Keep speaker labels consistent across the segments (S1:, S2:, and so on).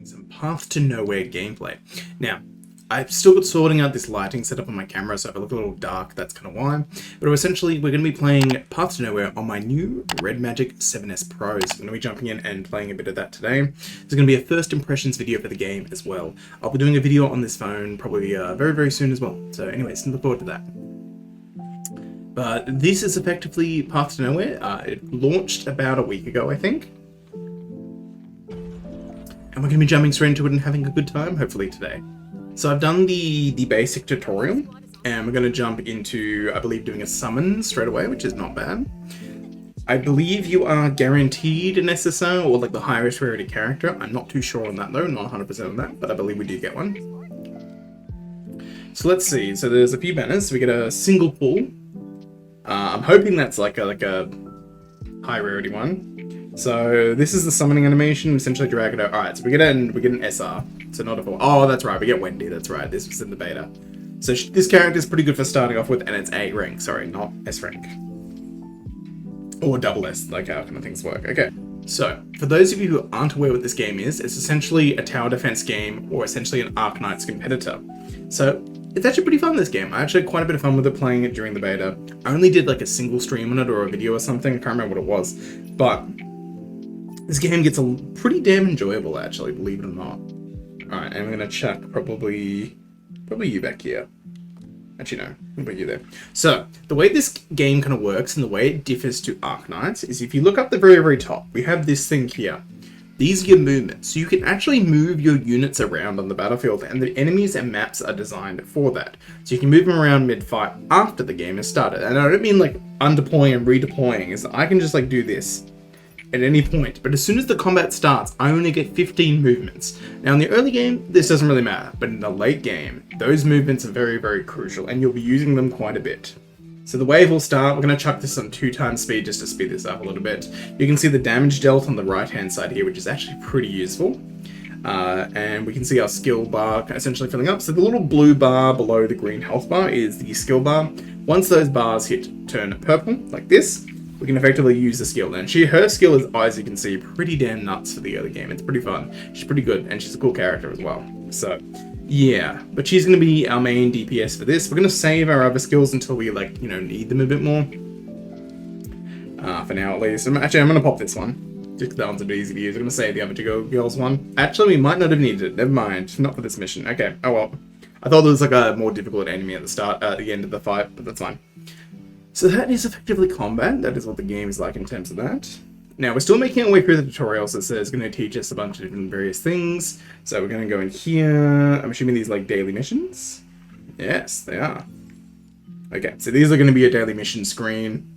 S1: some Path to Nowhere gameplay. Now, I've still got sorting out this lighting setup on my camera, so if I look a little dark, that's kind of why. But essentially, we're going to be playing Path to Nowhere on my new Red Magic 7S Pro. So I'm going to be jumping in and playing a bit of that today. There's going to be a first impressions video for the game as well. I'll be doing a video on this phone probably very, very soon as well. So anyways, look forward to that. But this is effectively Path to Nowhere. It launched about a week ago, I think. And we're going to be jumping straight into it and having a good time, hopefully today. So I've done the basic tutorial, and we're going to jump into, I believe, doing a summon straight away, which is not bad. I believe you are guaranteed an SSR, or like the highest rarity character. I'm not too sure on that though, not 100% on that, but I believe we do get one. So let's see, so there's a few banners. We get a single pull. I'm hoping that's like a high rarity one. So this is the summoning animation, essentially drag it out. Alright, so we get an SR. So not a full. Oh, that's right, we get Wendy, that's right. This was in the beta. So this character is pretty good for starting off with, and it's A rank, sorry, not S rank. Or double S, like how kind of things work. Okay, so for those of you who aren't aware what this game is, it's essentially a tower defense game, or essentially an Ardknights competitor. So it's actually pretty fun, this game. I actually had quite a bit of fun with it playing it during the beta. I only did like a single stream on it or a video or something, I can't remember what it was. But this game gets pretty damn enjoyable, actually, believe it or not. Alright, and we're gonna chuck probably you back here. Actually, no, we'll put you there. So, the way this game kind of works and the way it differs to Ardknights is if you look up the very, very top, we have this thing here. These are your movements. So you can actually move your units around on the battlefield, and the enemies and maps are designed for that. So you can move them around mid-fight after the game has started. And I don't mean like undeploying and redeploying, is I can just like do this at any point, but as soon as the combat starts, I only get 15 movements. Now in the early game, this doesn't really matter, but in the late game, those movements are very, very crucial, and you'll be using them quite a bit. So the wave will start. We're going to chuck this on 2x speed just to speed this up a little bit. You can see the damage dealt on the right-hand side here, which is actually pretty useful. And we can see our skill bar essentially filling up. So the little blue bar below the green health bar is the skill bar. Once those bars turn purple, like this, we can effectively use the skill. And her skill is, as you can see, pretty damn nuts for the early game. It's pretty fun. She's pretty good, and she's a cool character as well. So, yeah. But she's going to be our main DPS for this. We're going to save our other skills until we, like, need them a bit more. For now, at least. Actually, I'm going to pop this one. Just because that one's a bit easy to use. I'm going to save the other two girls one. Actually, we might not have needed it. Never mind. Not for this mission. Okay. Oh, well. I thought there was, like, a more difficult enemy at the end of the fight, but that's fine. So that is effectively combat. That is what the game is like in terms of that. Now, we're still making our way through the tutorial, so it's going to teach us a bunch of different various things. So we're going to go in here. I'm assuming these like daily missions. Yes, they are. Okay, so these are going to be a daily mission screen.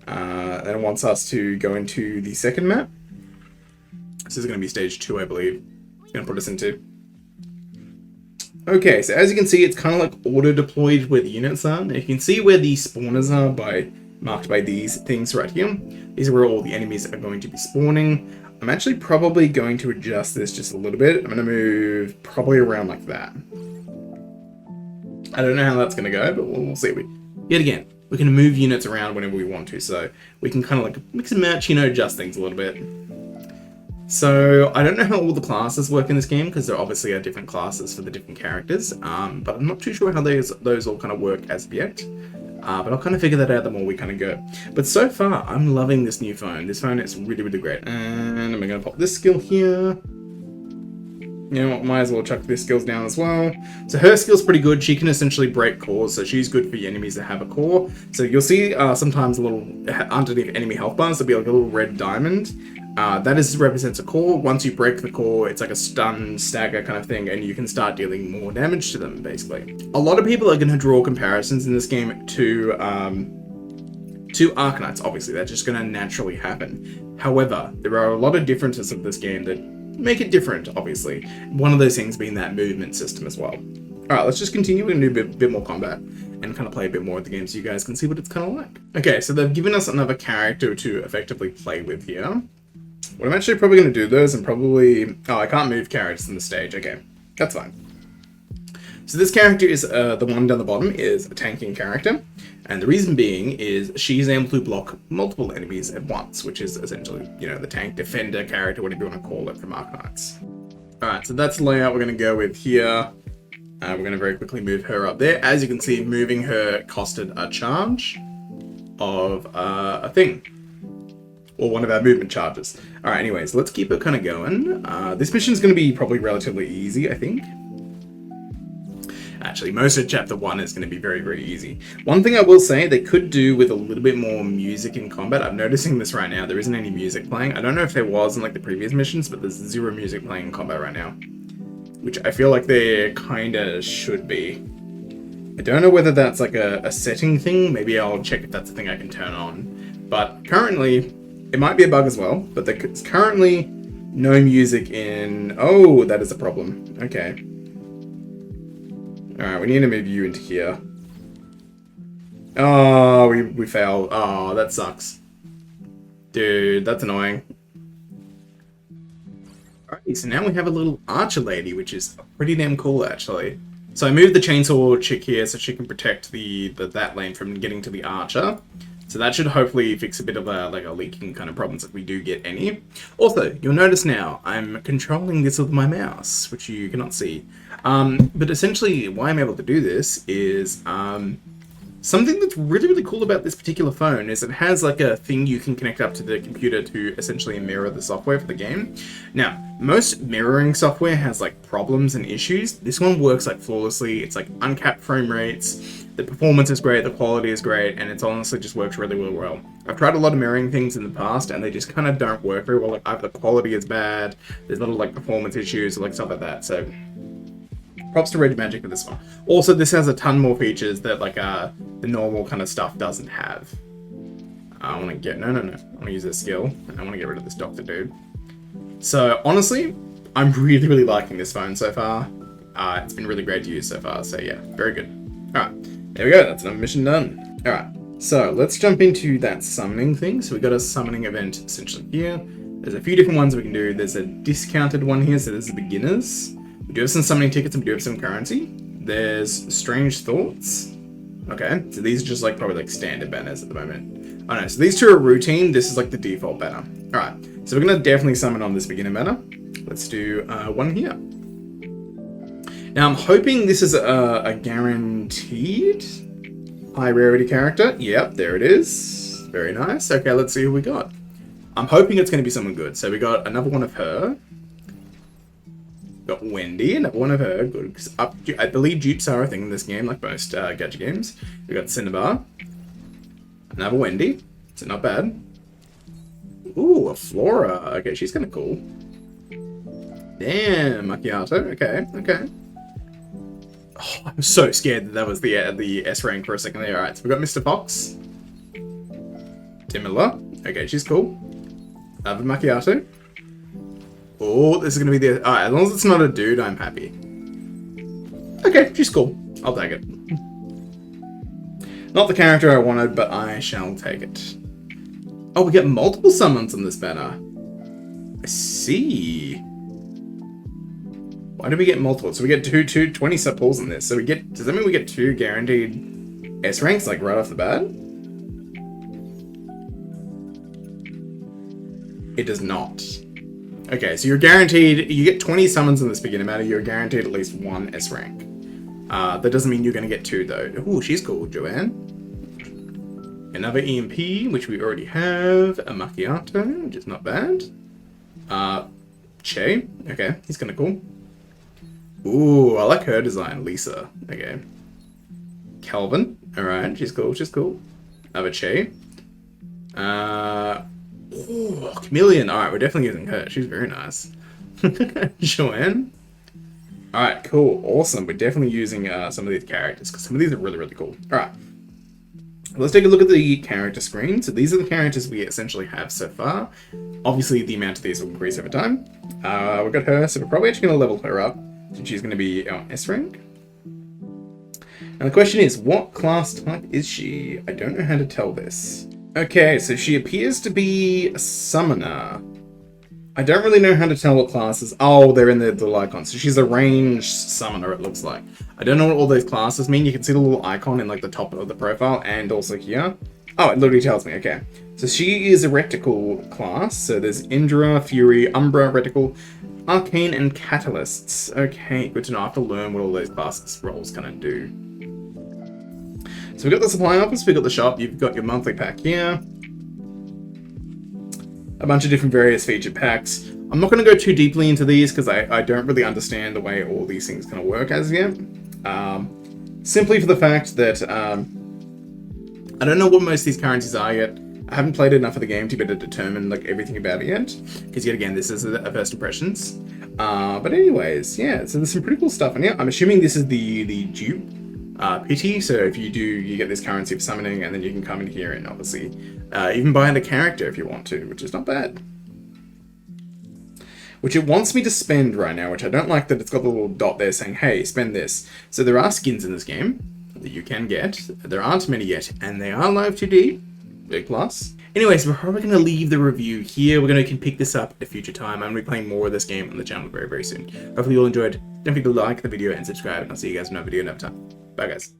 S1: And it wants us to go into the second map. This is going to be stage 2, I believe. It's going to put us into. Okay, so as you can see, it's kind of like auto-deployed where the units are. And you can see where the spawners are marked by these things right here. These are where all the enemies are going to be spawning. I'm actually probably going to adjust this just a little bit. I'm going to move probably around like that. I don't know how that's going to go, but we'll see. Yet again, we can move units around whenever we want to, so we can kind of like mix and match, adjust things a little bit. So, I don't know how all the classes work in this game, because there obviously are different classes for the different characters, but I'm not too sure how those all kind of work as of yet. But I'll kind of figure that out the more we kind of go. But so far, I'm loving this new phone. This phone is really, really great. And I'm going to pop this skill here. You know what, might as well chuck this skills down as well. So her skill's pretty good. She can essentially break cores, so she's good for your enemies that have a core. So you'll see sometimes a little, underneath enemy health bars, there'll be like a little red diamond. That represents a core. Once you break the core, it's like a stun, stagger kind of thing, and you can start dealing more damage to them, basically. A lot of people are going to draw comparisons in this game to Ardknights, obviously. That's just going to naturally happen. However, there are a lot of differences of this game that make it different, obviously. One of those things being that movement system as well. Alright, let's just continue and do a bit more combat and kind of play a bit more of the game so you guys can see what it's kind of like. Okay, so they've given us another character to effectively play with here. What I'm actually probably going to do though is oh, I can't move characters in the stage. Okay, that's fine. So this character is, the one down the bottom is a tanking character. And the reason being is she's able to block multiple enemies at once, which is essentially, the tank defender character, whatever you want to call it, from Ardknights. Alright, so that's the layout we're going to go with here. We're going to very quickly move her up there. As you can see, moving her costed a charge of a thing. Or one of our movement charges. Alright, anyways, let's keep it kind of going. This mission is going to be probably relatively easy, I think. Actually, most of Chapter 1 is going to be very, very easy. One thing I will say, they could do with a little bit more music in combat. I'm noticing this right now. There isn't any music playing. I don't know if there was in like the previous missions, but there's zero music playing in combat right now. Which I feel like there kind of should be. I don't know whether that's like a setting thing. Maybe I'll check if that's a thing I can turn on. But currently, it might be a bug as well, but there's currently no music in... Oh, that is a problem. Okay. Alright, we need to move you into here. Oh, we failed. Oh, that sucks. Dude, that's annoying. Alright, so now we have a little archer lady, which is pretty damn cool, actually. So I moved the chainsaw chick here so she can protect that lane from getting to the archer. So that should hopefully fix a bit of a leaking kind of problems if we do get any. Also, you'll notice now, I'm controlling this with my mouse, which you cannot see. But essentially, why I'm able to do this is, something that's really, really cool about this particular phone is it has like a thing you can connect up to the computer to essentially mirror the software for the game. Now, most mirroring software has like problems and issues. This one works like flawlessly. It's like uncapped frame rates. The performance is great, the quality is great, and it's honestly just works really, really well. I've tried a lot of mirroring things in the past, and they just kind of don't work very well. Like either the quality is bad, there's little like performance issues, or like stuff like that. So, props to Red Magic for this one. Also, this has a ton more features that like the normal kind of stuff doesn't have. I want to get no. I want to use this skill, and I want to get rid of this doctor dude. So honestly, I'm really, really liking this phone so far. It's been really great to use so far. So yeah, very good. All right. There we go, that's another mission done. Alright, so let's jump into that summoning thing. So we got a summoning event essentially here. There's a few different ones we can do. There's a discounted one here, so there's the beginners. We do have some summoning tickets and we do have some currency. There's strange thoughts. Okay, so these are just like probably like standard banners at the moment. Oh no, so these two are routine, this is like the default banner. Alright, so we're gonna definitely summon on this beginner banner. Let's do one here. Now, I'm hoping this is a guaranteed high rarity character. Yep, there it is. Very nice. Okay, let's see who we got. I'm hoping it's going to be someone good. So we got another one of her. Got Wendy, another one of her. Good. I believe dupes are a thing in this game, like most gacha games. We got Cinnabar. Another Wendy. So not bad. Ooh, a Flora. Okay, she's kind of cool. Damn, Macchiato. Okay. Oh, I'm so scared that was the S rank for a second there. Alright, so we've got Mr. Fox. Timilla. Okay, she's cool. Another Macchiato. Oh, this is going to be the... Alright, as long as it's not a dude, I'm happy. Okay, she's cool. I'll take it. Not the character I wanted, but I shall take it. Oh, we get multiple summons on this banner. I see. Why do we get multiple? So we get 20 sub pulls in this. So we get, does that mean we get 2 guaranteed S ranks like right off the bat? It does not. Okay, so you're guaranteed, you get 20 summons in this beginner banner, you're guaranteed at least 1 S rank. That doesn't mean you're going to get 2 though. Ooh, she's cool, Joanne. Another EMP, which we already have. A Macchiato, which is not bad. Che, okay, he's kind of cool. Ooh, I like her design, Lisa. Okay. Calvin. Alright, she's cool, Another Che. Ooh, Chameleon. Alright, we're definitely using her. She's very nice. Joanne. Alright, cool. Awesome. We're definitely using some of these characters, because some of these are really, really cool. Alright. Let's take a look at the character screen. So these are the characters we essentially have so far. Obviously, the amount of these will increase over time. We've got her, so we're probably actually going to level her up. So she's going to be our S rank. And the question is, what class type is she? I don't know how to tell this. Okay, so she appears to be a summoner. I don't really know how to tell what classes. Oh, they're in the little icon. So she's a ranged summoner, it looks like. I don't know what all those classes mean. You can see the little icon in like the top of the profile and also here. Oh, it literally tells me, okay. So she is a reticle class. So there's Indra, Fury, Umbra, Reticle. Arcane and Catalysts. Okay, good to know. I have to learn what all those class roles kind of do. So we've got the supply office, we've got the shop, you've got your monthly pack here. A bunch of different various feature packs. I'm not going to go too deeply into these because I don't really understand the way all these things kind of work as yet. Simply for the fact that I don't know what most of these currencies are yet. I haven't played enough of the game to be able to determine like everything about it yet, because yet again, this is a first impressions. But anyways, yeah, so there's some pretty cool stuff. And yeah, I'm assuming this is the dupe pity. So if you do, you get this currency of summoning, and then you can come in here and obviously even buy the character if you want to, which is not bad. Which it wants me to spend right now, which I don't like that it's got the little dot there saying, hey, spend this. So there are skins in this game that you can get. There aren't many yet, and they are live 2D. Big plus. Anyways, we're probably going to leave the review here. We're going to pick this up at a future time. I'm going to be playing more of this game on the channel very, very soon. Hopefully you all enjoyed. Don't forget to like the video and subscribe, and I'll see you guys in another video another time. Bye, guys.